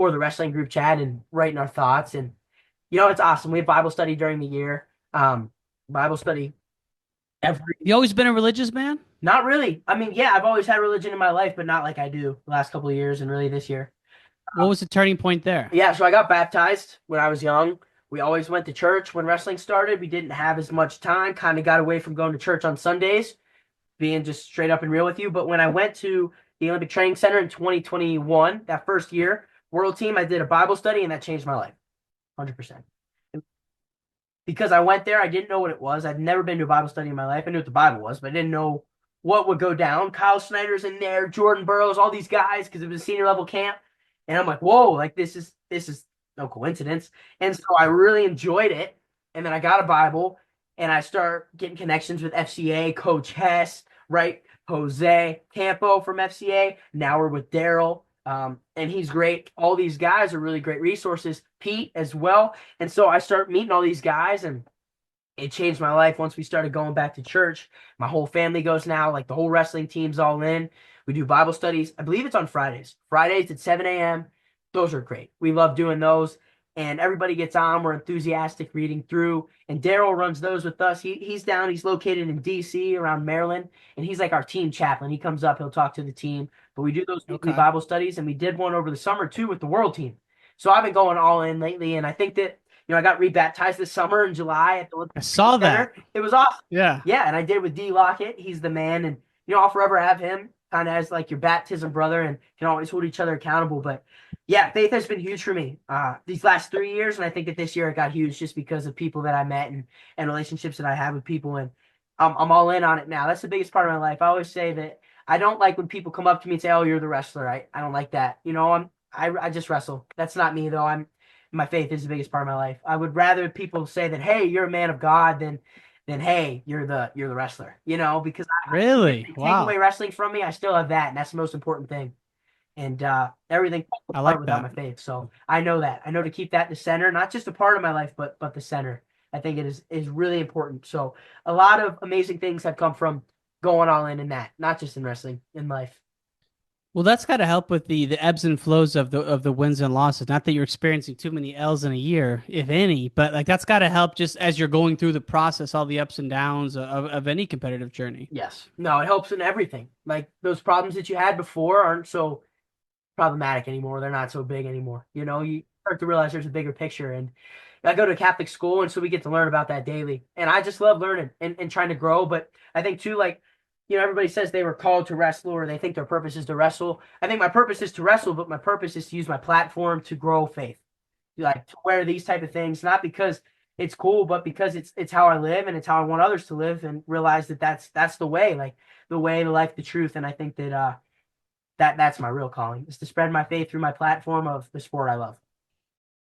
or the wrestling group chat and writing our thoughts. And it's awesome. We have Bible study during the year. Bible study every. You always been a religious man? Not really. I mean, yeah, I've always had religion in my life, but not like I do the last couple of years and really this year. What was the turning point there? Yeah, so I got baptized when I was young. We always went to church when wrestling started. We didn't have as much time, kind of got away from going to church on Sundays, being just straight up and real with you. But when I went to the Olympic Training Center in 2021, that first year, World Team, I did a Bible study and that changed my life 100%. Because I went there, I didn't know what it was. I'd never been to a Bible study in my life. I knew what the Bible was, but I didn't know what would go down. Kyle Snyder's in there, Jordan Burroughs, all these guys, because it was a senior level camp. And I'm like, whoa, like this is no coincidence. And so I really enjoyed it. And then I got a Bible and I start getting connections with FCA, Coach Hess, right? Jose Campo from FCA. Now we're with Daryl. And he's great. All these guys are really great resources. Pete as well. And so I start meeting all these guys, and it changed my life once we started going back to church. My whole family goes now, like the whole wrestling team's all in. We do Bible studies. I believe it's on Fridays. Fridays at 7 a.m. Those are great. We love doing those. And everybody gets on. We're enthusiastic reading through. And Daryl runs those with us. He's down. He's located in D.C. around Maryland. And he's like our team chaplain. He comes up. He'll talk to the team. But we do those weekly Okay. Bible studies. And we did one over the summer, too, with the world team. So I've been going all in lately. And I think that I got rebaptized this summer in July at the I Olympic Training saw that. Center. It was awesome. Yeah. Yeah, and I did with D Lockett. He's the man, and I'll forever have him kind of as like your baptism brother, and can always hold each other accountable. But yeah, faith has been huge for me these last 3 years, and I think that this year it got huge just because of people that I met and relationships that I have with people, and I'm all in on it now. That's the biggest part of my life. I always say that I don't like when people come up to me and say, "Oh, you're the wrestler." I don't like that. I just wrestle. That's not me though. My faith is the biggest part of my life. I would rather people say that, "Hey, you're a man of God," than "Hey, you're the wrestler." Because if Really? they take away Wow. wrestling from me, I still have that, and that's the most important thing. And everything falls I apart like without that. my faith. So I know that. I know to keep that in the center, not just a part of my life, but the center. I think it is really important. So a lot of amazing things have come from going all in that, not just in wrestling, in life. Well, that's got to help with the ebbs and flows of the wins and losses. Not that you're experiencing too many L's in a year, if any, but like that's got to help just as you're going through the process, all the ups and downs of any competitive journey. Yes. No, it helps in everything. Like those problems that you had before aren't so problematic anymore. They're not so big anymore. You start to realize there's a bigger picture. And I go to a Catholic school, and so we get to learn about that daily. And I just love learning and trying to grow. But I think too, like, everybody says they were called to wrestle or they think their purpose is to wrestle. I think my purpose is to wrestle, but my purpose is to use my platform to grow faith. Like to wear these type of things, not because it's cool, but because it's how I live and it's how I want others to live and realize that that's the way, like the way, the life, the truth. And I think that that's my real calling is to spread my faith through my platform of the sport I love.